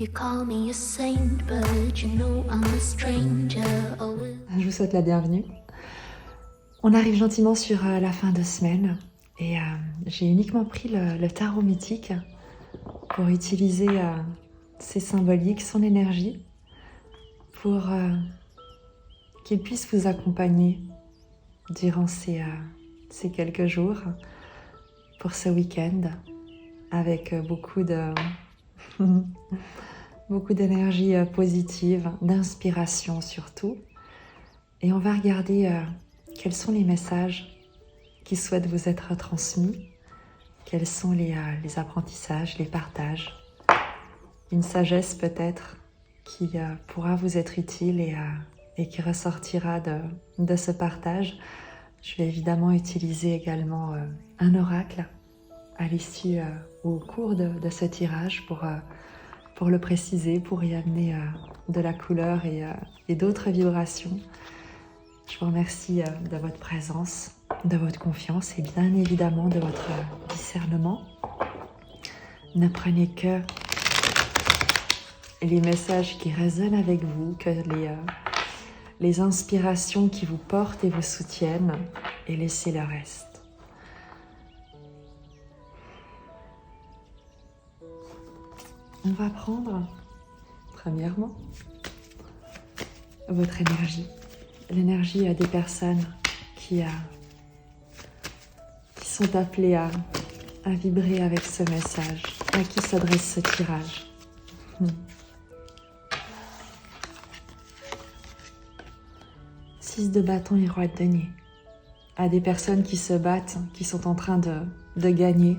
You call me a saint, but you know I'm a stranger. Je vous souhaite la bienvenue. On arrive gentiment sur la fin de semaine et j'ai uniquement pris le tarot mythique pour utiliser ses symboliques, son énergie, pour qu'il puisse vous accompagner durant ces quelques jours, pour ce week-end, avec beaucoup d'énergie positive, d'inspiration surtout. Et on va regarder quels sont les messages qui souhaitent vous être transmis, quels sont les apprentissages, les partages, une sagesse peut-être qui pourra vous être utile et qui ressortira de ce partage. Je vais évidemment utiliser également un oracle à l'issue ou au cours de ce tirage pour le préciser, pour y amener de la couleur et d'autres vibrations. Je vous remercie de votre présence, de votre confiance et bien évidemment de votre discernement. Ne prenez que les messages qui résonnent avec vous, que les inspirations qui vous portent et vous soutiennent, et laissez le reste. On va prendre, premièrement, votre énergie, l'énergie des personnes qui sont appelées à vibrer avec ce message, à qui s'adresse ce tirage. 6 de bâton et roi de denier. À des personnes qui se battent, qui sont en train de gagner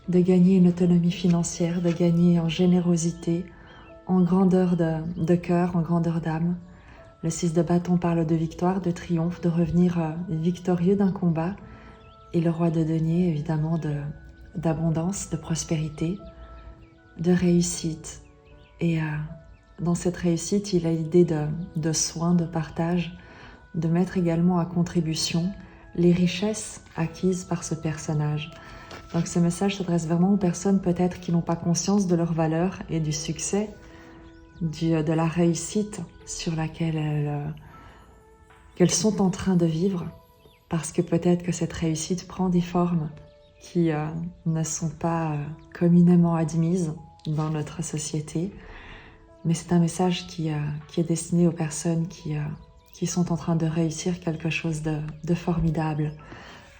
une autonomie financière, de gagner en générosité, en grandeur de cœur, en grandeur d'âme. Le 6 de bâton parle de victoire, de triomphe, de revenir victorieux d'un combat. Et le roi de denier, évidemment, d'abondance, de prospérité, de réussite. Et dans cette réussite, il a l'idée de soin, de partage, de mettre également à contribution les richesses acquises par ce personnage. Donc ce message s'adresse vraiment aux personnes peut-être qui n'ont pas conscience de leur valeur et du succès, de la réussite sur laquelle qu'elles sont en train de vivre, parce que peut-être que cette réussite prend des formes qui ne sont pas communément admises dans notre société. Mais c'est un message qui est destiné aux personnes qui sont en train de réussir quelque chose de formidable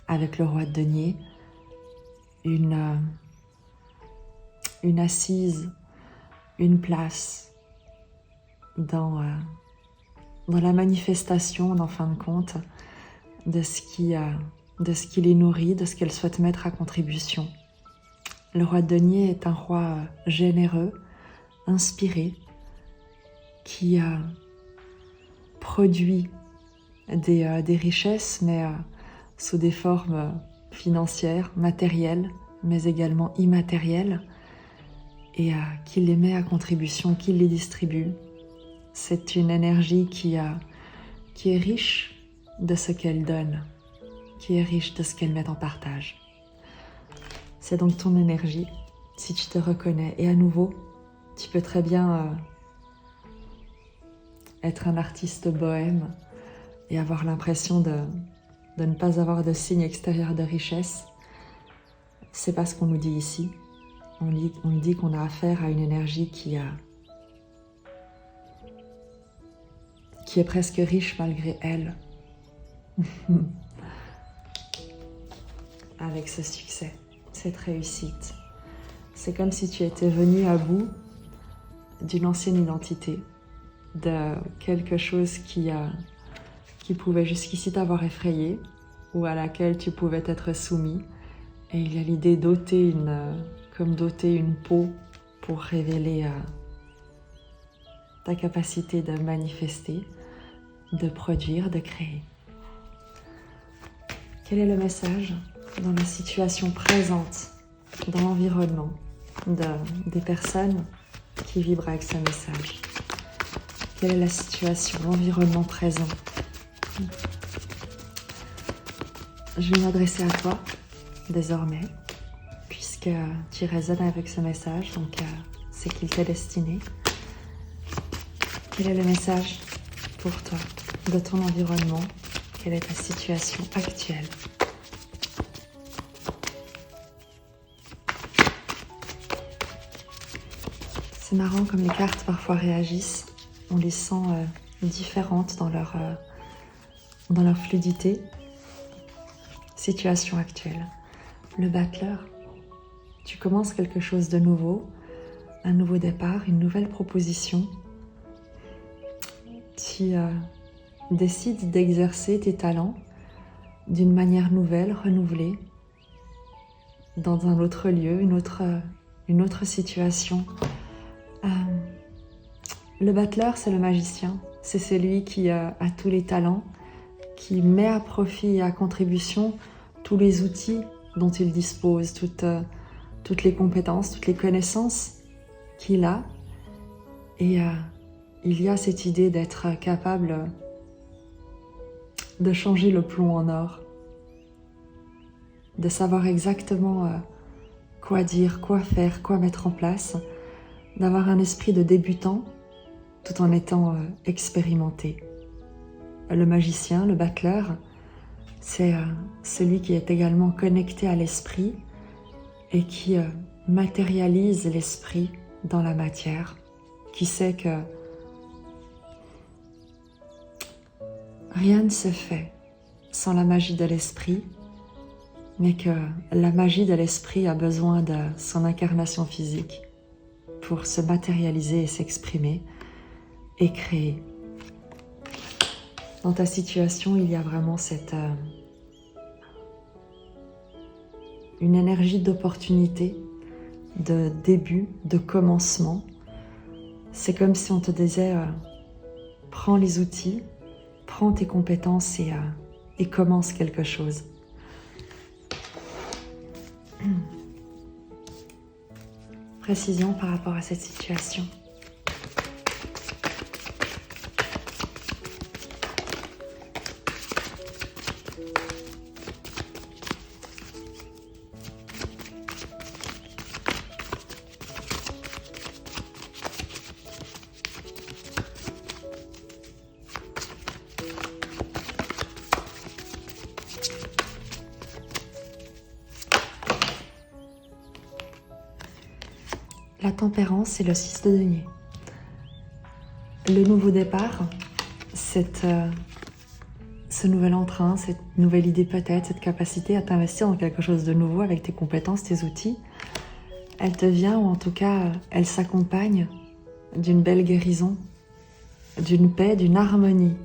avec le roi de denier. Une assise, une place dans la manifestation, en fin de compte, de ce qui les nourrit, de ce qu'elles souhaitent mettre à contribution. Le roi de denier est un roi généreux, inspiré, qui produit des richesses, mais sous des formes financières, matérielles, mais également immatérielles, et qui les met à contribution, qui les distribue. C'est une énergie qui est riche de ce qu'elle donne, qui est riche de ce qu'elle met en partage. C'est donc ton énergie, si tu te reconnais. Et à nouveau, tu peux très bien être un artiste bohème et avoir l'impression de ne pas avoir de signe extérieur de richesse. C'est pas ce qu'on nous dit ici. On nous dit qu'on a affaire à une énergie qui est presque riche malgré elle. Avec ce succès, cette réussite. C'est comme si tu étais venu à bout d'une ancienne identité, de quelque chose qui pouvait jusqu'ici t'avoir effrayé ou à laquelle tu pouvais être soumis. Et il y a l'idée d'ôter une peau pour révéler ta capacité de manifester, de produire, de créer. Quel est le message dans la situation présente, dans l'environnement des personnes qui vibrent avec ce message? Quelle est la situation, l'environnement présent? Je vais m'adresser à toi désormais, puisque tu résonnes avec ce message, donc et qu'il t'est destiné. Quel est le message pour toi de ton environnement? Quelle est ta situation actuelle? C'est marrant comme les cartes parfois réagissent. On les sent différentes dans leur fluidité. Situation actuelle. Le battleur. Tu commences quelque chose de nouveau, un nouveau départ, une nouvelle proposition. Tu décides d'exercer tes talents d'une manière nouvelle, renouvelée, dans un autre lieu, une autre situation. Le battleur, c'est le magicien. C'est celui qui a tous les talents, qui met à profit et à contribution tous les outils dont il dispose, toutes les compétences, toutes les connaissances qu'il a. Et il y a cette idée d'être capable de changer le plomb en or, de savoir exactement quoi dire, quoi faire, quoi mettre en place, d'avoir un esprit de débutant tout en étant expérimenté. Le magicien, le battleur, c'est celui qui est également connecté à l'esprit et qui matérialise l'esprit dans la matière, qui sait que rien ne se fait sans la magie de l'esprit, mais que la magie de l'esprit a besoin de son incarnation physique pour se matérialiser et s'exprimer et créer. Dans ta situation, il y a vraiment une énergie d'opportunité, de début, de commencement. C'est comme si on te disait prends les outils, prends tes compétences et commence quelque chose. Précision par rapport à cette situation. La tempérance et le 6 de denier. Le nouveau départ, ce nouvel entrain, cette nouvelle idée peut-être, cette capacité à t'investir dans quelque chose de nouveau avec tes compétences, tes outils, elle te vient, ou en tout cas, elle s'accompagne d'une belle guérison, d'une paix, d'une harmonie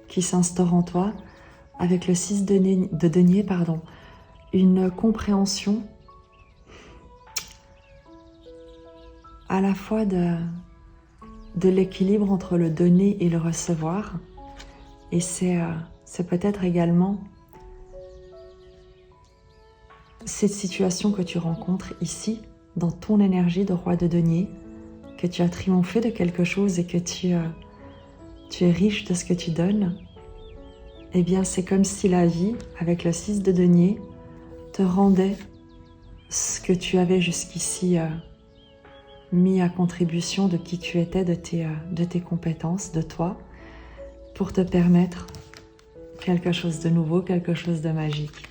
qui s'instaure en toi avec le 6 de denier, une compréhension à la fois de l'équilibre entre le donner et le recevoir. Et c'est peut-être également cette situation que tu rencontres ici, dans ton énergie de roi de denier, que tu as triomphé de quelque chose et que tu es riche de ce que tu donnes. Eh bien, c'est comme si la vie, avec le 6 de denier, te rendait ce que tu avais jusqu'ici mis à contribution de qui tu étais, de tes compétences, de toi, pour te permettre quelque chose de nouveau, quelque chose de magique.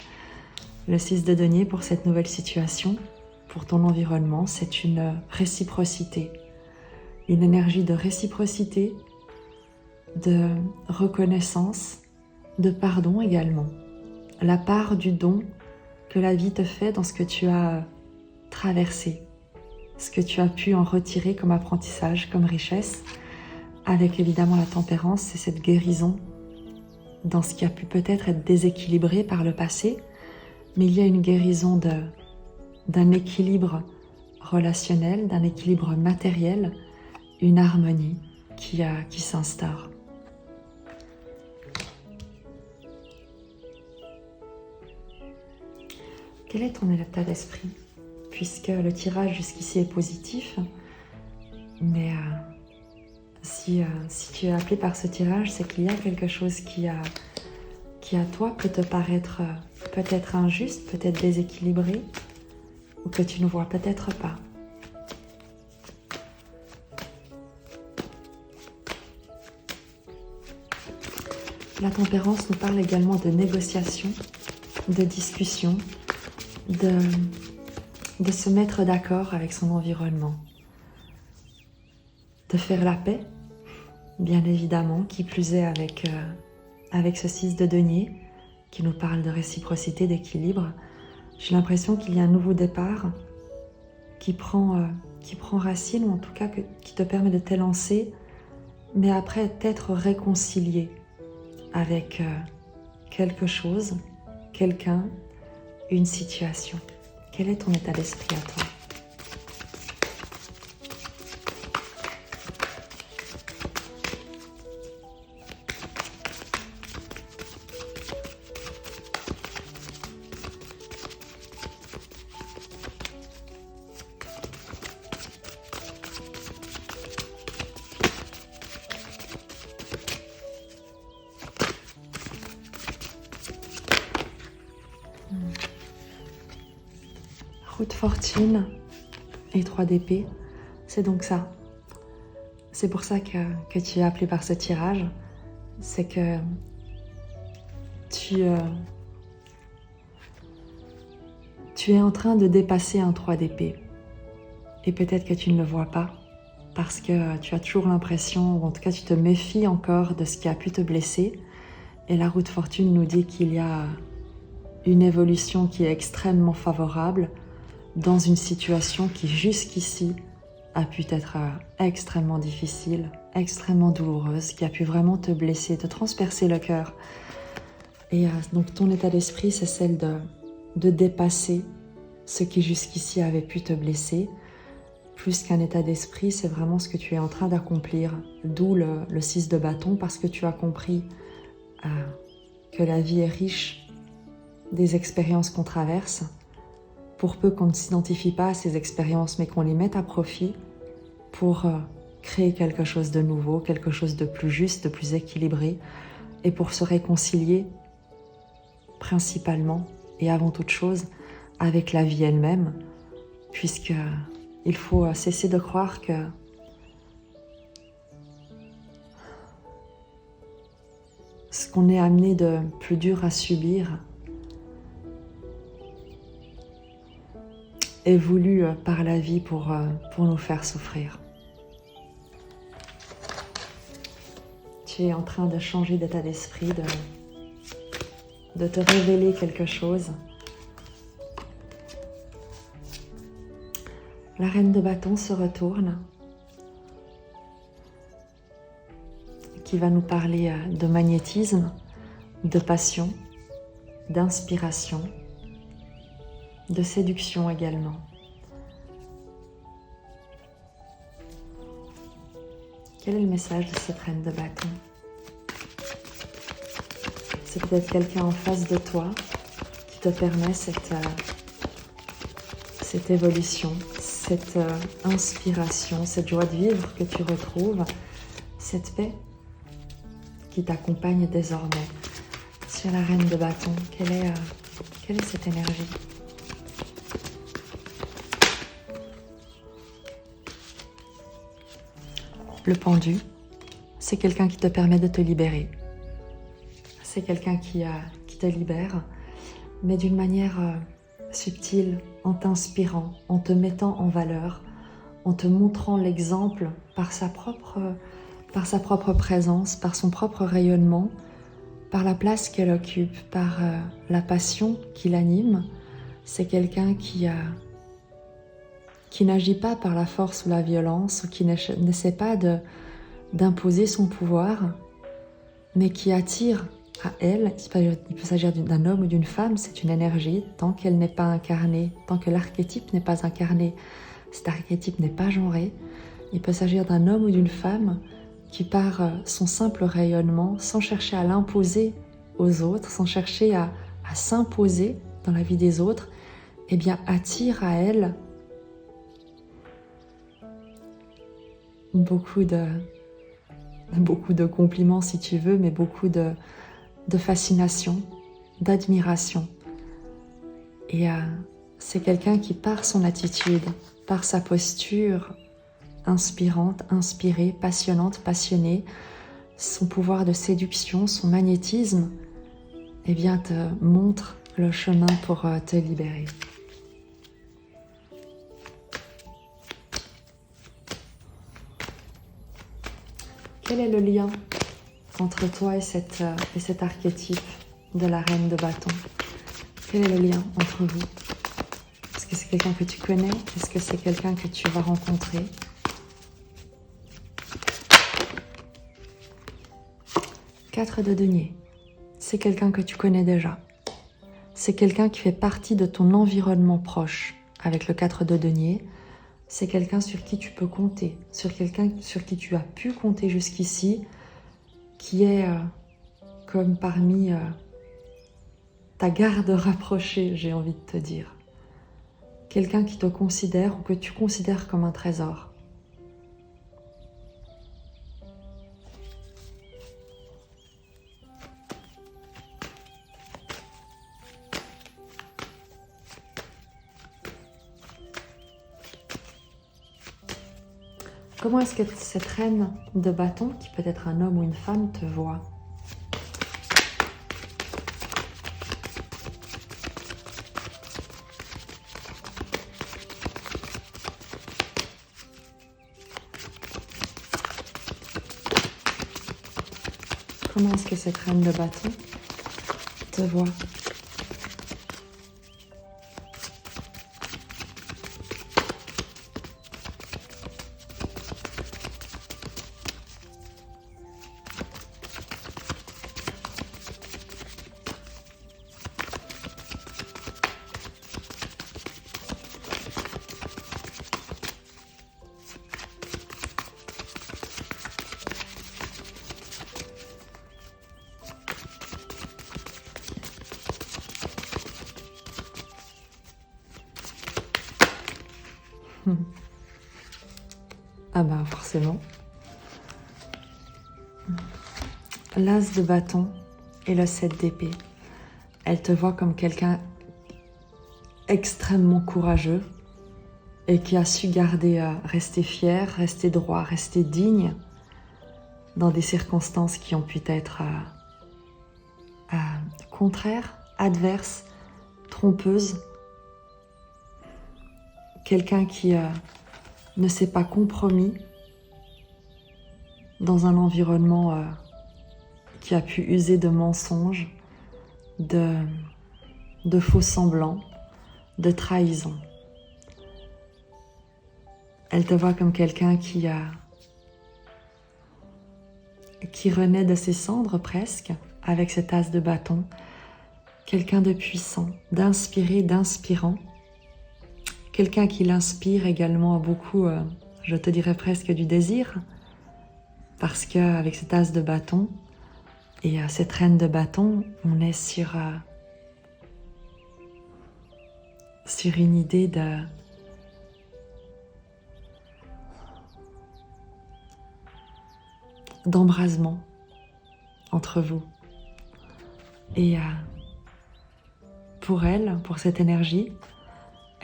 Le 6 de denier pour cette nouvelle situation, pour ton environnement, c'est une réciprocité, une énergie de réciprocité, de reconnaissance, de pardon également. La part du don que la vie te fait dans ce que tu as traversé, ce que tu as pu en retirer comme apprentissage, comme richesse, avec évidemment la tempérance, c'est cette guérison dans ce qui a pu peut-être être déséquilibré par le passé, mais il y a une guérison d'un équilibre relationnel, d'un équilibre matériel, une harmonie qui s'instaure. Quel est ton état d'esprit ? Puisque le tirage jusqu'ici est positif, mais si tu es appelé par ce tirage, c'est qu'il y a quelque chose qui à toi peut te paraître peut-être injuste, peut-être déséquilibré, ou que tu ne vois peut-être pas. La tempérance nous parle également de négociation, de discussion, de se mettre d'accord avec son environnement, de faire la paix, bien évidemment, qui plus est avec ce 6 de denier qui nous parle de réciprocité, d'équilibre. J'ai l'impression qu'il y a un nouveau départ qui prend racine, ou en tout cas qui te permet de t'élancer, mais après t'être réconcilié avec quelque chose, quelqu'un, une situation. Quel est ton état d'esprit à toi ? Roue de fortune et 3 d'épée, c'est donc ça. C'est pour ça que tu es appelé par ce tirage. C'est que tu es en train de dépasser un 3 d'épée. Et peut-être que tu ne le vois pas, parce que tu as toujours l'impression, ou en tout cas tu te méfies encore de ce qui a pu te blesser. Et la roue de fortune nous dit qu'il y a une évolution qui est extrêmement favorable dans une situation qui jusqu'ici a pu être extrêmement difficile, extrêmement douloureuse, qui a pu vraiment te blesser, te transpercer le cœur. Et donc ton état d'esprit, c'est celle de dépasser ce qui jusqu'ici avait pu te blesser. Plus qu'un état d'esprit, c'est vraiment ce que tu es en train d'accomplir. D'où le 6 de bâton, parce que tu as compris que la vie est riche des expériences qu'on traverse, pour peu qu'on ne s'identifie pas à ces expériences, mais qu'on les mette à profit pour créer quelque chose de nouveau, quelque chose de plus juste, de plus équilibré, et pour se réconcilier principalement et avant toute chose avec la vie elle-même, puisque il faut cesser de croire que ce qu'on est amené de plus dur à subir est voulu par la vie pour nous faire souffrir. Tu es en train de changer d'état d'esprit, de te révéler quelque chose. La reine de bâton se retourne, qui va nous parler de magnétisme, de passion, d'inspiration, de séduction également. Quel est le message de cette reine de bâton? C'est peut-être quelqu'un en face de toi qui te permet cette évolution, cette inspiration, cette joie de vivre que tu retrouves, cette paix qui t'accompagne désormais. Sur la reine de bâton, quelle est cette énergie? Le pendu, c'est quelqu'un qui te permet de te libérer. C'est quelqu'un qui te libère, mais d'une manière subtile, en t'inspirant, en te mettant en valeur, en te montrant l'exemple par sa propre présence, par son propre rayonnement, par la place qu'elle occupe, par la passion qui l'anime. C'est quelqu'un qui n'agit pas par la force ou la violence, ou qui n'essaie pas d'imposer son pouvoir, mais qui attire à elle. Il peut s'agir d'un homme ou d'une femme, c'est une énergie, tant qu'elle n'est pas incarnée, tant que l'archétype n'est pas incarné, cet archétype n'est pas genré. Il peut s'agir d'un homme ou d'une femme qui, par son simple rayonnement, sans chercher à l'imposer aux autres, sans chercher à s'imposer dans la vie des autres, eh bien attire à elle beaucoup de compliments si tu veux, mais beaucoup de fascination, d'admiration. Et c'est quelqu'un qui, par son attitude, par sa posture inspirante, inspirée, passionnante, passionnée, son pouvoir de séduction, son magnétisme, eh bien, te montre le chemin pour te libérer. Quel est le lien entre toi et cet archétype de la reine de bâton? Quel est le lien entre vous? Est-ce que c'est quelqu'un que tu connais? Est-ce que c'est quelqu'un que tu vas rencontrer? Quatre de denier. C'est quelqu'un que tu connais déjà. C'est quelqu'un qui fait partie de ton environnement proche. Avec le 4 de denier, c'est quelqu'un sur qui tu peux compter, sur quelqu'un sur qui tu as pu compter jusqu'ici, qui est comme parmi ta garde rapprochée, j'ai envie de te dire. Quelqu'un qui te considère ou que tu considères comme un trésor. Comment est-ce que cette reine de bâton, qui peut être un homme ou une femme, te voit? Comment est-ce que cette reine de bâton te voit? Ah ben forcément. L'as de bâton et le 7 d'épée. Elle te voit comme quelqu'un extrêmement courageux et qui a su rester fier, rester droit, rester digne dans des circonstances qui ont pu être contraires, adverses, trompeuses. Quelqu'un qui ne s'est pas compromis dans un environnement qui a pu user de mensonges, de faux semblants, de trahison. Elle te voit comme quelqu'un qui renaît de ses cendres presque, avec cet as de bâton. Quelqu'un de puissant, d'inspiré, d'inspirant. Quelqu'un qui l'inspire également beaucoup, je te dirais presque du désir, parce qu'avec cet as de bâton et cette reine de bâton, on est sur une idée d'embrasement entre vous. Et pour elle, pour cette énergie,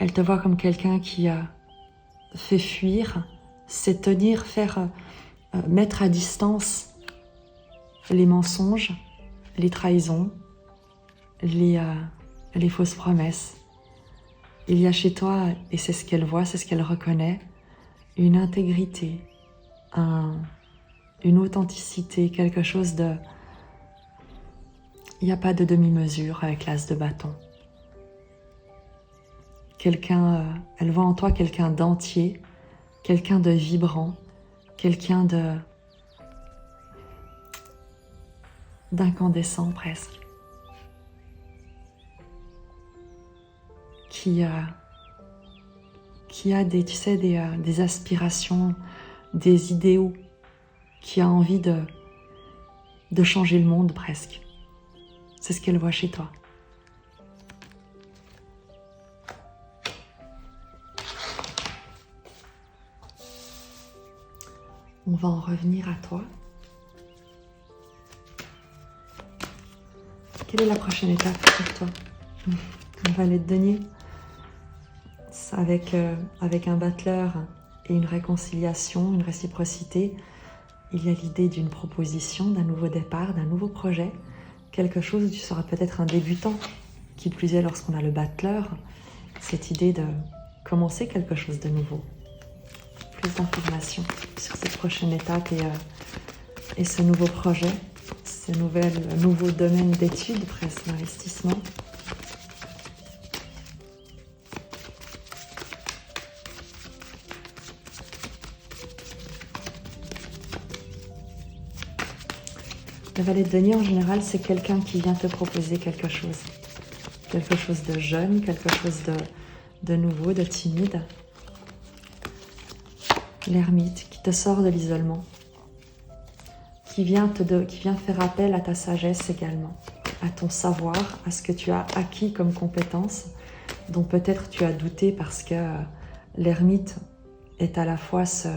elle te voit comme quelqu'un qui fait fuir, sait tenir, mettre à distance les mensonges, les trahisons, les fausses promesses. Il y a chez toi, et c'est ce qu'elle voit, c'est ce qu'elle reconnaît, une intégrité, une authenticité, quelque chose de... Il n'y a pas de demi-mesure avec l'as de bâton. Elle voit en toi quelqu'un d'entier, quelqu'un de vibrant, quelqu'un d'incandescent presque, qui a des aspirations, des idéaux, qui a envie de changer le monde presque. C'est ce qu'elle voit chez toi. On va en revenir à toi. Quelle est la prochaine étape pour toi? Un valet de denier avec un battleur et une réconciliation, une réciprocité. il y a l'idée d'une proposition, d'un nouveau départ, d'un nouveau projet, quelque chose où tu seras peut-être un débutant, qui plus est lorsqu'on a le battleur, cette idée de commencer quelque chose de nouveau. Plus d'informations sur cette prochaine étape et ce nouveau projet, ce nouveau domaine d'études, presque d'investissement. Le valet de denier, en général, c'est quelqu'un qui vient te proposer quelque chose. Quelque chose de jeune, quelque chose de nouveau, de timide. L'ermite qui te sort de l'isolement. Qui vient faire appel à ta sagesse également. À ton savoir, à ce que tu as acquis comme compétences, dont peut-être tu as douté parce que l'ermite est à la fois ce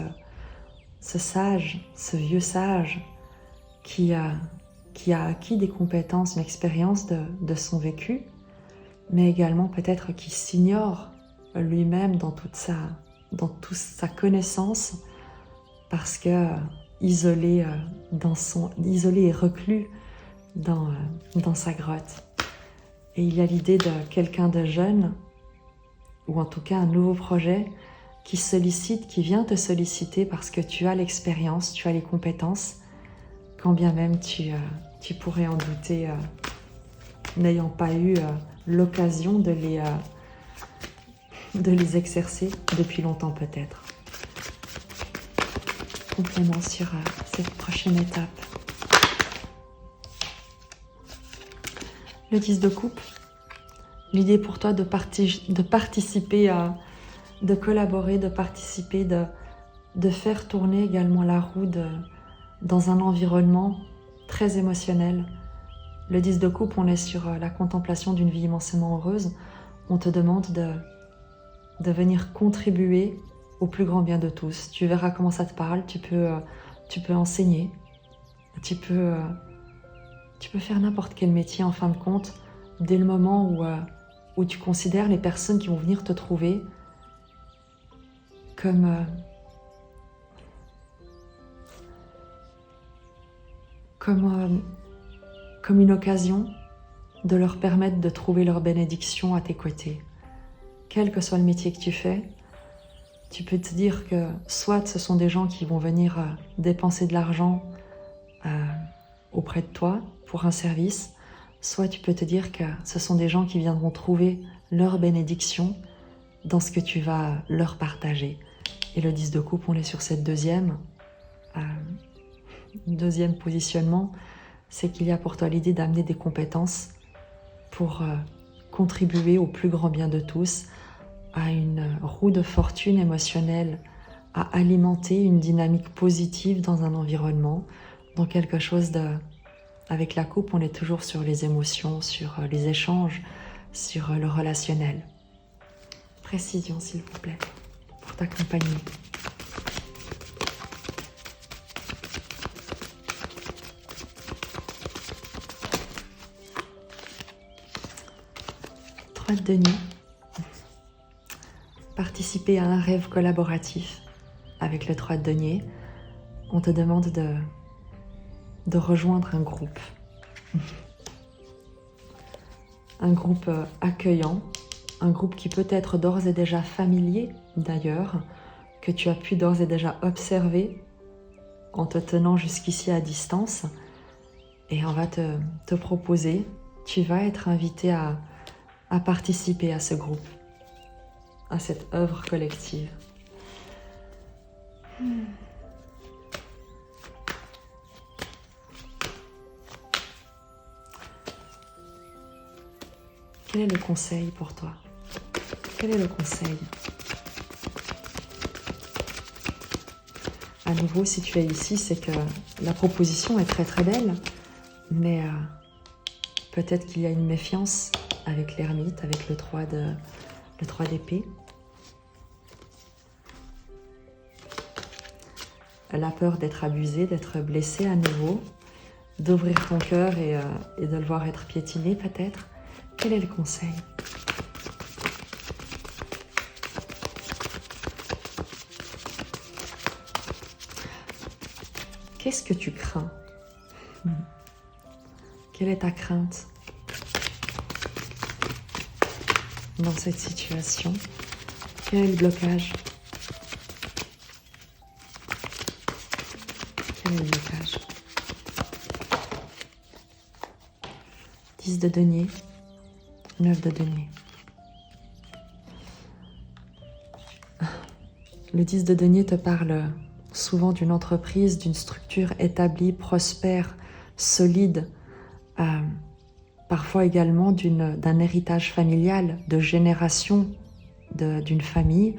sage, ce vieux sage, qui a acquis des compétences, une expérience de son vécu, mais également peut-être qui s'ignore lui-même dans toute sa connaissance, parce que isolé et reclus dans sa grotte. Et il y a l'idée de quelqu'un de jeune, ou en tout cas un nouveau projet, qui vient te solliciter parce que tu as l'expérience, tu as les compétences, quand bien même tu pourrais en douter, n'ayant pas eu l'occasion de les exercer depuis longtemps peut-être. Complément sur cette prochaine étape. Le 10 de coupe, l'idée pour toi de participer, de collaborer, de participer, de faire tourner également la roue dans un environnement très émotionnel. Le 10 de coupe, on est sur la contemplation d'une vie immensément heureuse. On te demande de venir contribuer au plus grand bien de tous. Tu verras comment ça te parle, tu peux enseigner, tu peux faire n'importe quel métier en fin de compte, dès le moment où tu considères les personnes qui vont venir te trouver comme une occasion de leur permettre de trouver leur bénédiction à tes côtés. Quel que soit le métier que tu fais, tu peux te dire que soit ce sont des gens qui vont venir dépenser de l'argent auprès de toi pour un service, soit tu peux te dire que ce sont des gens qui viendront trouver leur bénédiction dans ce que tu vas leur partager. Et le 10 de coupe, on est sur cette deuxième positionnement, c'est qu'il y a pour toi l'idée d'amener des compétences pour contribuer au plus grand bien de tous, à une roue de fortune émotionnelle, à alimenter une dynamique positive dans un environnement, dans quelque chose Avec la coupe, on est toujours sur les émotions, sur les échanges, sur le relationnel. Précision, s'il vous plaît, pour t'accompagner. Trois de denier. Participer à un rêve collaboratif avec le 3 de denier. On te demande de rejoindre un groupe. Un groupe accueillant, un groupe qui peut être d'ores et déjà familier d'ailleurs, que tu as pu d'ores et déjà observer en te tenant jusqu'ici à distance. Et on va te proposer, tu vas être invité à participer à ce groupe, à cette œuvre collective. Quel est le conseil pour toi? Quel est le conseil? À nouveau, si tu es ici, c'est que la proposition est très très belle, mais peut-être qu'il y a une méfiance avec l'ermite, avec le 3 d'épée. La peur d'être abusé, d'être blessé à nouveau, d'ouvrir ton cœur et de le voir être piétiné peut-être. Quel est le conseil? Qu'est-ce que tu crains? Quelle est ta crainte dans cette situation? Quel est le blocage? Quel est le blocage? 10 de denier, 9 de denier. Le 10 de denier te parle souvent d'une entreprise, d'une structure établie, prospère, solide, parfois également d'un héritage familial, de génération d'une famille,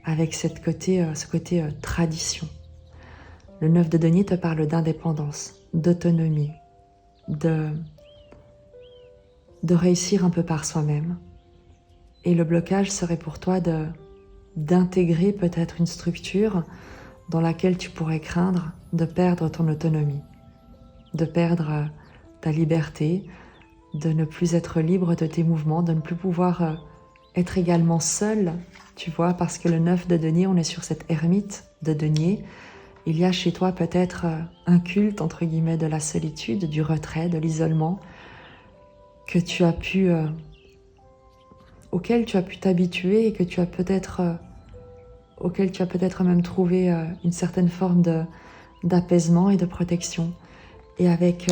avec ce côté tradition. Le 9 de denier te parle d'indépendance, d'autonomie, de réussir un peu par soi-même. Et le blocage serait pour toi d'intégrer peut-être une structure dans laquelle tu pourrais craindre de perdre ton autonomie, de perdre ta liberté, de ne plus être libre de tes mouvements, de ne plus pouvoir être également seul, tu vois, parce que le 9 de denier, on est sur cette ermite de denier. Il y a chez toi peut-être un culte, entre guillemets, de la solitude, du retrait, de l'isolement, auquel tu as pu t'habituer et que tu as auquel tu as peut-être même trouvé une certaine forme d'apaisement et de protection. Et avec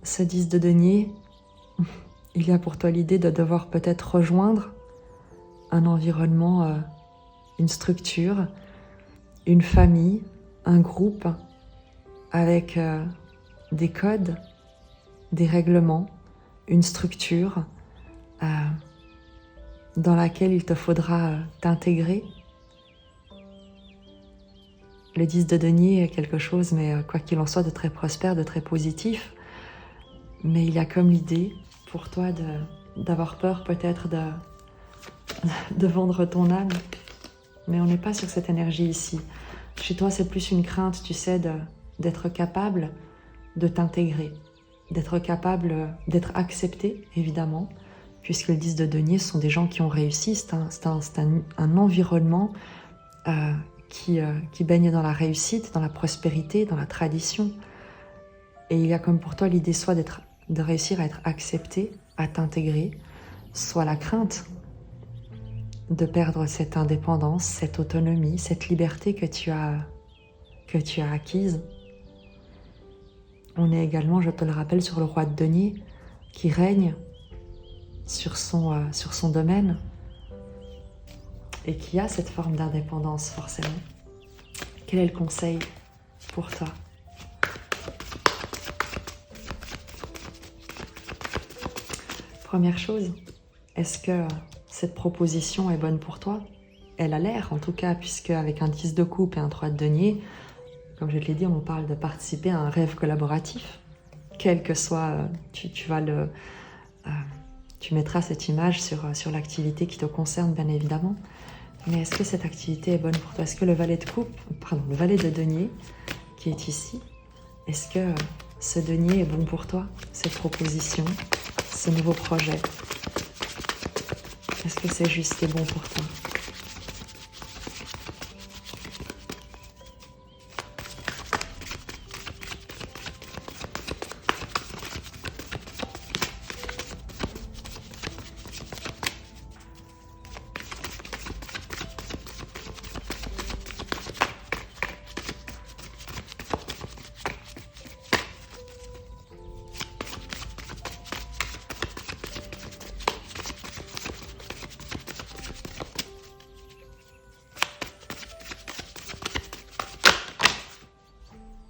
ce 10 de denier, il y a pour toi l'idée de devoir peut-être rejoindre un environnement, une structure, une famille, un groupe avec des codes, des règlements, une structure dans laquelle il te faudra t'intégrer. Le 10 de denier est quelque chose, mais quoi qu'il en soit, de très prospère, de très positif. Mais il y a comme l'idée pour toi d'avoir peur peut-être de vendre ton âme. Mais on n'est pas sur cette énergie ici. Chez toi, c'est plus une crainte, tu sais, d'être capable de t'intégrer, d'être capable d'être accepté, évidemment, puisque le 10 de denier sont des gens qui ont réussi. C'est un environnement qui baigne dans la réussite, dans la prospérité, dans la tradition. Et il y a comme pour toi l'idée soit de réussir à être accepté, à t'intégrer, soit la crainte de perdre cette indépendance, cette autonomie, cette liberté que tu as acquise. On est également, je te le rappelle, sur le roi de denier qui règne sur son domaine et qui a cette forme d'indépendance forcément. Quel est le conseil pour toi? Première chose, est-ce que cette proposition est bonne pour toi? Elle a l'air en tout cas, puisque avec un 10 de coupe et un 3 de denier, comme je te l'ai dit, on parle de participer à un rêve collaboratif. Quel que soit, tu mettras cette image sur l'activité qui te concerne, bien évidemment. Mais est-ce que cette activité est bonne pour toi? Est-ce que le valet de denier qui est ici, est-ce que ce denier est bon pour toi? Cette proposition, ce nouveau projet, est-ce que c'est juste et bon pour toi?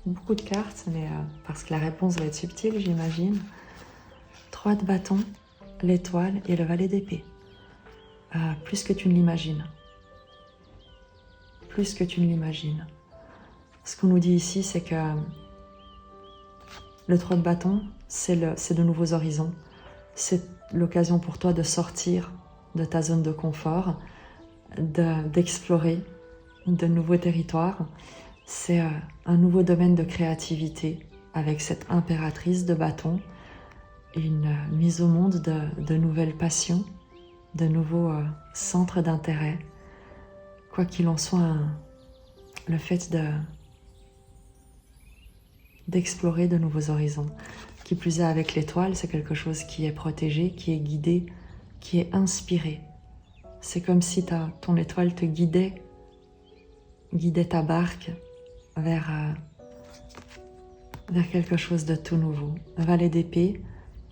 Beaucoup de cartes, mais parce que la réponse va être subtile, j'imagine. 3 de bâton, l'étoile et le valet d'épée. Plus que tu ne l'imagines. Plus que tu ne l'imagines. Ce qu'on nous dit ici, c'est que le 3 de bâton, c'est de nouveaux horizons. C'est l'occasion pour toi de sortir de ta zone de confort, d'explorer de nouveaux territoires. C'est un nouveau domaine de créativité avec cette impératrice de bâton, une mise au monde de nouvelles passions, de nouveaux centres d'intérêt. Quoi qu'il en soit, le fait d'explorer de nouveaux horizons. Qui plus est avec l'étoile, c'est quelque chose qui est protégé, qui est guidé, qui est inspiré. C'est comme si ton étoile te guidait ta barque vers quelque chose de tout nouveau. Valet d'épée,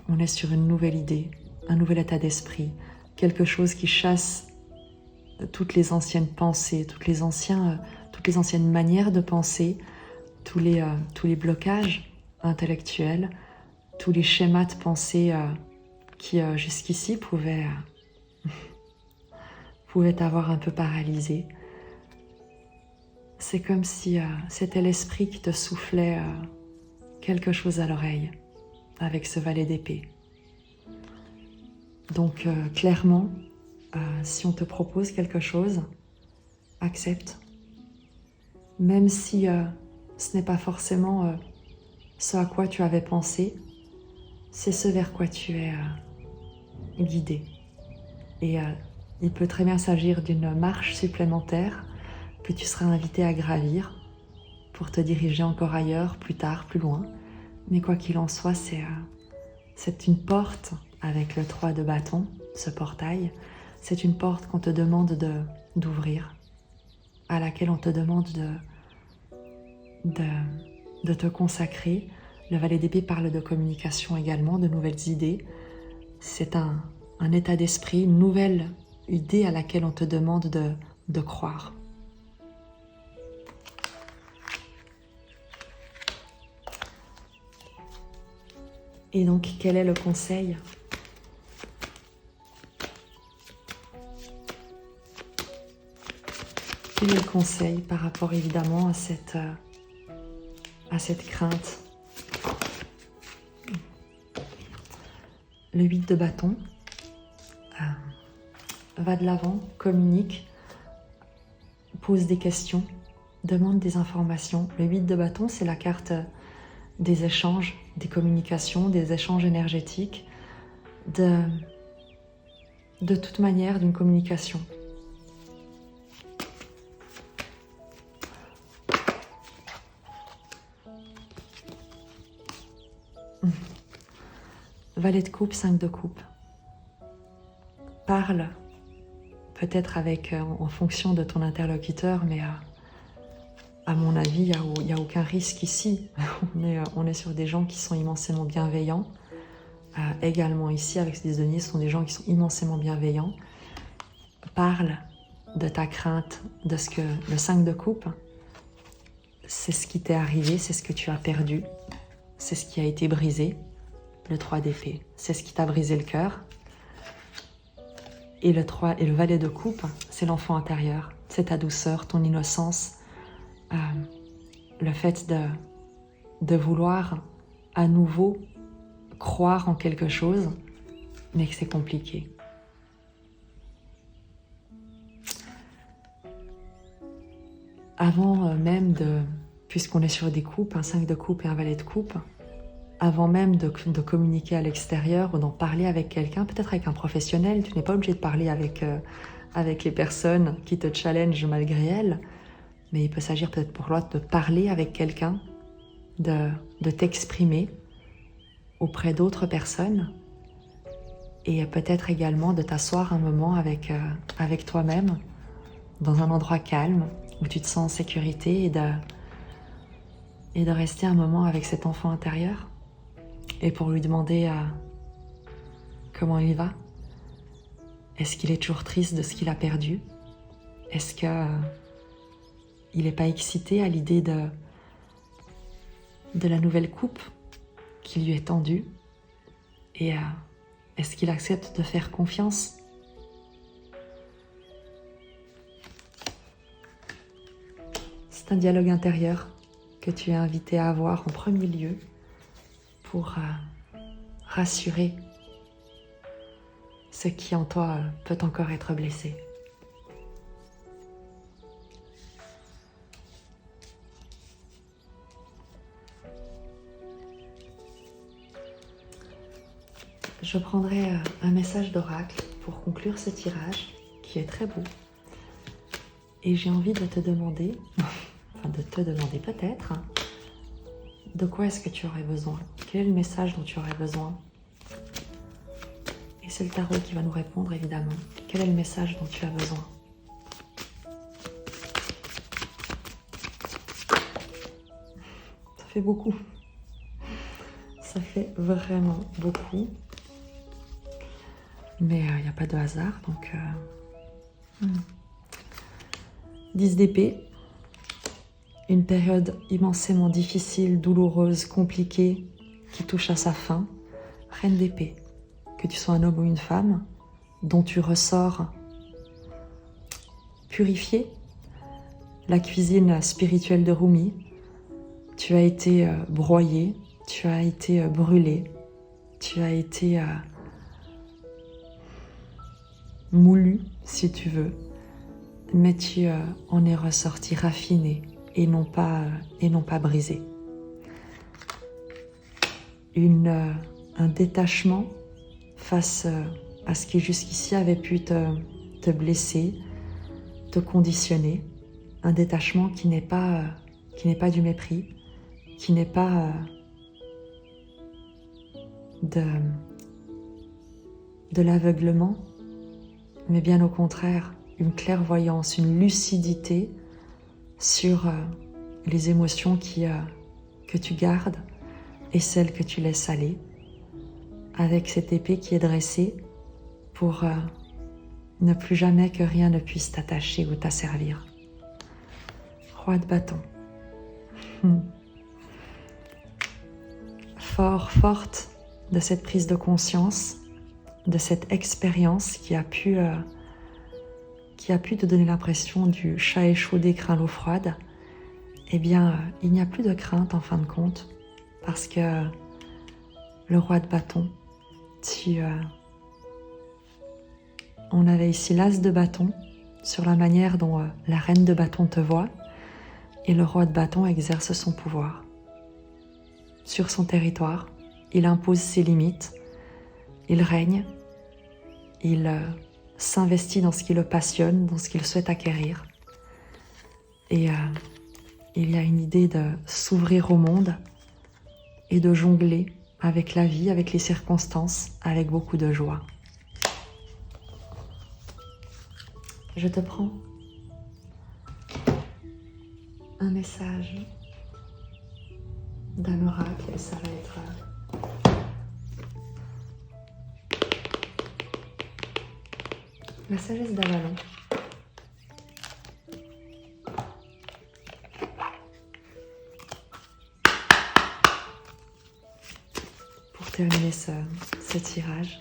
on est sur une nouvelle idée, un nouvel état d'esprit, quelque chose qui chasse toutes les anciennes pensées, toutes les anciennes manières de penser, tous les blocages intellectuels, tous les schémas de pensée qui jusqu'ici pouvaient t'avoir un peu paralysé. C'est comme si c'était l'esprit qui te soufflait quelque chose à l'oreille avec ce valet d'épée. Donc clairement, si on te propose quelque chose, accepte. Même si ce n'est pas forcément ce à quoi tu avais pensé, c'est ce vers quoi tu es guidé. Et il peut très bien s'agir d'une marche supplémentaire que tu seras invité à gravir pour te diriger encore ailleurs, plus tard, plus loin. Mais quoi qu'il en soit, c'est une porte avec le 3 de bâton, ce portail. C'est une porte qu'on te demande d'ouvrir, à laquelle on te demande de te consacrer. Le valet d'épée parle de communication également, de nouvelles idées. C'est un état d'esprit, une nouvelle idée à laquelle on te demande de croire. Et donc, quel est le conseil ? Quel est le conseil par rapport évidemment à cette crainte ? Le 8 de bâton va de l'avant, communique, pose des questions, demande des informations. Le 8 de bâton, c'est la carte des échanges, des communications, des échanges énergétiques, de toute manière d'une communication. Valet de coupe, 5 de coupe. Parle, peut-être en fonction de ton interlocuteur, mais à mon avis, il n'y a aucun risque ici. On est sur des gens qui sont immensément bienveillants. Également ici, avec ces deniers, ce sont des gens qui sont immensément bienveillants. Parle de ta crainte, de ce que le 5 de coupe, c'est ce qui t'est arrivé, c'est ce que tu as perdu, c'est ce qui a été brisé. Le 3 d'épée, c'est ce qui t'a brisé le cœur. Et le valet de coupe, c'est l'enfant intérieur, c'est ta douceur, ton innocence, le fait de vouloir à nouveau croire en quelque chose, mais que c'est compliqué. Avant même puisqu'on est sur des coupes, un 5 de coupe et un valet de coupe, avant même de communiquer à l'extérieur ou d'en parler avec quelqu'un, peut-être avec un professionnel, tu n'es pas obligé de parler avec les personnes qui te challengent malgré elles, mais il peut s'agir peut-être pour l'autre de parler avec quelqu'un, de t'exprimer auprès d'autres personnes et peut-être également de t'asseoir un moment avec toi-même dans un endroit calme où tu te sens en sécurité et de rester un moment avec cet enfant intérieur. Et pour lui demander comment il va. Est-ce qu'il est toujours triste de ce qu'il a perdu? Est-ce qu'il n'est pas excité à l'idée de la nouvelle coupe qui lui est tendue? Et est-ce qu'il accepte de faire confiance? C'est un dialogue intérieur que tu es invité à avoir en premier lieu pour rassurer ce qui en toi peut encore être blessé. Je prendrai un message d'oracle pour conclure ce tirage qui est très beau. Et j'ai envie de te demander, enfin de te demander peut-être, De quoi est-ce que tu aurais besoin? Quel est le message dont tu aurais besoin? Et c'est le tarot qui va nous répondre, évidemment. Quel est le message dont tu as besoin? Ça fait beaucoup. Ça fait vraiment beaucoup. Mais il n'y a pas de hasard, donc... 10 d'épée. Une période immensément difficile, douloureuse, compliquée, qui touche à sa fin. Reine d'épée. Que tu sois un homme ou une femme, dont tu ressors purifié. La cuisine spirituelle de Rumi. Tu as été broyé, tu as été brûlé, tu as été moulu, si tu veux, mais tu en es ressorti raffiné et non pas brisé. Un détachement face à ce qui jusqu'ici avait pu te blesser, te conditionner. Un détachement qui n'est pas du mépris, qui n'est pas de l'aveuglement, mais bien au contraire, une clairvoyance, une lucidité sur les émotions que tu gardes et celles que tu laisses aller, avec cette épée qui est dressée pour ne plus jamais que rien ne puisse t'attacher ou t'asservir. Roi de bâton. Forte de cette prise de conscience, de cette expérience qui a pu te donner l'impression du chat échaudé craint l'eau froide, eh bien, il n'y a plus de crainte en fin de compte, parce que le roi de bâton, on avait ici l'as de bâton sur la manière dont la reine de bâton te voit, et le roi de bâton exerce son pouvoir. Sur son territoire, il impose ses limites, il règne, il s'investit dans ce qui le passionne, dans ce qu'il souhaite acquérir. Et il y a une idée de s'ouvrir au monde et de jongler avec la vie, avec les circonstances, avec beaucoup de joie. Je te prends un message d'un oracle, et ça va être la sagesse d'Avalon. Pour terminer ce tirage.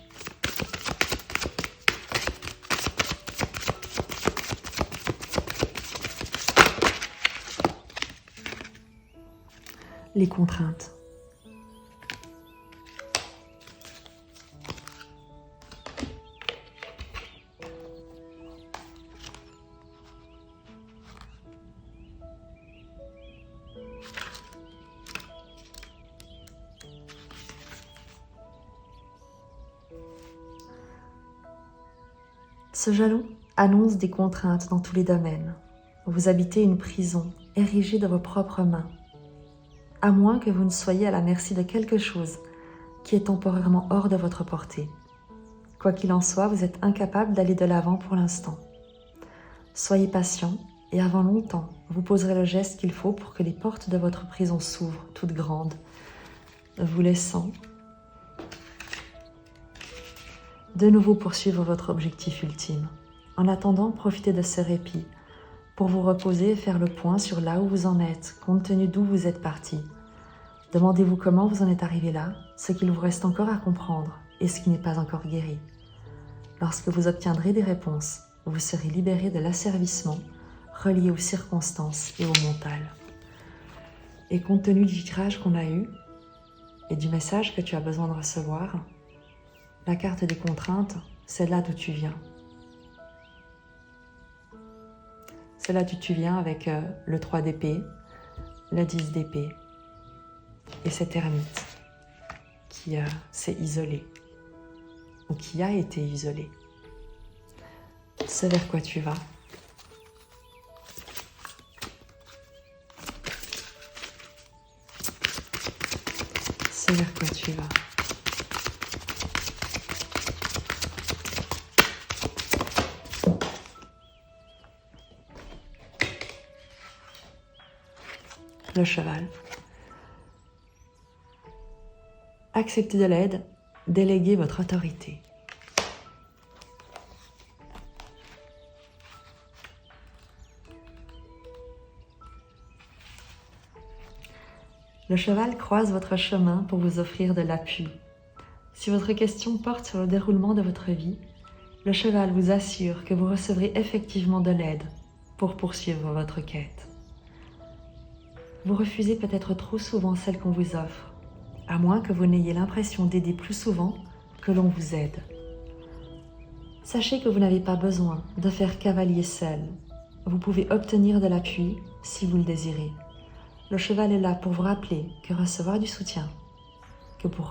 Les contraintes. Ce jalon annonce des contraintes dans tous les domaines. Vous habitez une prison érigée de vos propres mains, à moins que vous ne soyez à la merci de quelque chose qui est temporairement hors de votre portée. Quoi qu'il en soit, vous êtes incapable d'aller de l'avant pour l'instant. Soyez patient et avant longtemps, vous poserez le geste qu'il faut pour que les portes de votre prison s'ouvrent, toutes grandes, vous laissant de nouveau poursuivre votre objectif ultime. En attendant, profitez de ce répit pour vous reposer et faire le point sur là où vous en êtes, compte tenu d'où vous êtes parti. Demandez-vous comment vous en êtes arrivé là, ce qu'il vous reste encore à comprendre et ce qui n'est pas encore guéri. Lorsque vous obtiendrez des réponses, vous serez libéré de l'asservissement relié aux circonstances et au mental. Et compte tenu du tirage qu'on a eu et du message que tu as besoin de recevoir, la carte des contraintes, c'est là d'où tu viens. C'est là d'où tu viens avec le 3 d'épée, le 10 d'épée et cet ermite qui s'est isolé ou qui a été isolé. Ce vers quoi tu vas. sais vers quoi tu vas. Le cheval. Acceptez de l'aide, déléguez votre autorité. Le cheval croise votre chemin pour vous offrir de l'appui. Si votre question porte sur le déroulement de votre vie, le cheval vous assure que vous recevrez effectivement de l'aide pour poursuivre votre quête. Vous refusez peut-être trop souvent celle qu'on vous offre, à moins que vous n'ayez l'impression d'aider plus souvent que l'on vous aide. Sachez que vous n'avez pas besoin de faire cavalier seul. Vous pouvez obtenir de l'appui si vous le désirez. Le cheval est là pour vous rappeler que pour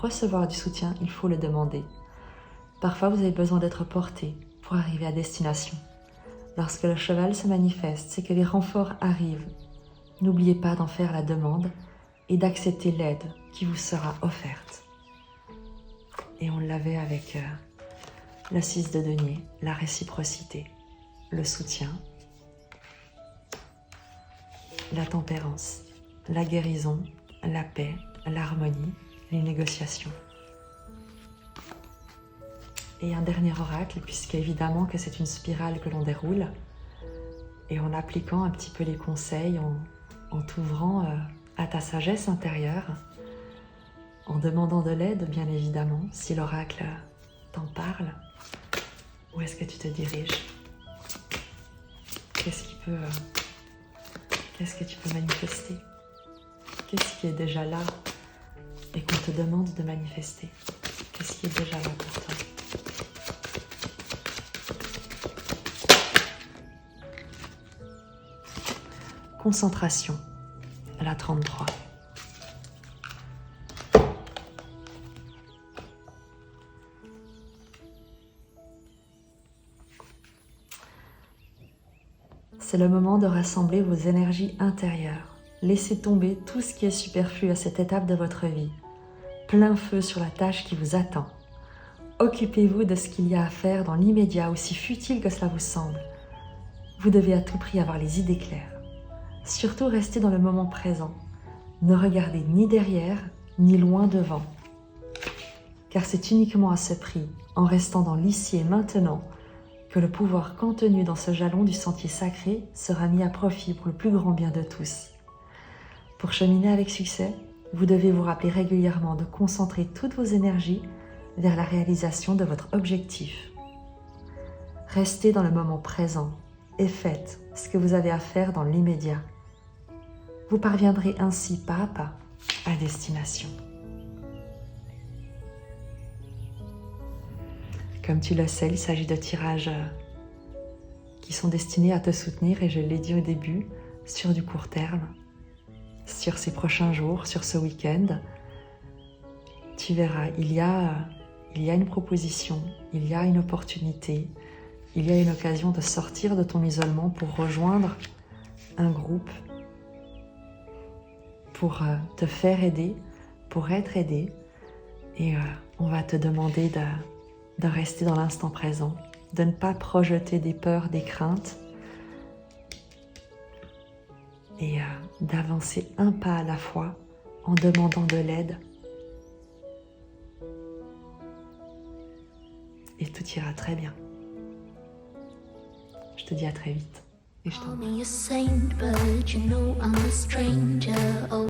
recevoir du soutien, il faut le demander. Parfois, vous avez besoin d'être porté pour arriver à destination. Lorsque le cheval se manifeste, c'est que les renforts arrivent. N'oubliez pas d'en faire la demande et d'accepter l'aide qui vous sera offerte. Et on l'avait avec le 6 de denier, la réciprocité, le soutien, la tempérance, la guérison, la paix, l'harmonie, les négociations. Et un dernier oracle, puisque évidemment que c'est une spirale que l'on déroule, et en appliquant un petit peu les conseils, en t'ouvrant à ta sagesse intérieure, en demandant de l'aide, bien évidemment, si l'oracle t'en parle. Où est-ce que tu te diriges? Qu'est-ce que tu peux manifester? Qu'est-ce qui est déjà là et qu'on te demande de manifester? Qu'est-ce qui est déjà là pour toi? Concentration, la 33. C'est le moment de rassembler vos énergies intérieures. Laissez tomber tout ce qui est superflu à cette étape de votre vie. Plein feu sur la tâche qui vous attend. Occupez-vous de ce qu'il y a à faire dans l'immédiat, aussi futile que cela vous semble. Vous devez à tout prix avoir les idées claires. Surtout restez dans le moment présent. Ne regardez ni derrière, ni loin devant. Car c'est uniquement à ce prix, en restant dans l'ici et maintenant, que le pouvoir contenu dans ce jalon du sentier sacré sera mis à profit pour le plus grand bien de tous. Pour cheminer avec succès, vous devez vous rappeler régulièrement de concentrer toutes vos énergies vers la réalisation de votre objectif. Restez dans le moment présent et faites ce que vous avez à faire dans l'immédiat. Vous parviendrez ainsi pas à pas à destination. Comme tu le sais, il s'agit de tirages qui sont destinés à te soutenir, et je l'ai dit au début, sur du court terme, sur ces prochains jours, sur ce week-end. Tu verras, il y a une proposition, il y a une opportunité, il y a une occasion de sortir de ton isolement pour rejoindre un groupe, pour te faire aider, pour être aidé. Et on va te demander de rester dans l'instant présent, de ne pas projeter des peurs, des craintes, et d'avancer un pas à la fois en demandant de l'aide. Et tout ira très bien. Je te dis à très vite. Et je t'en prie. Call me a saint, but you know I'm a stranger. Oh.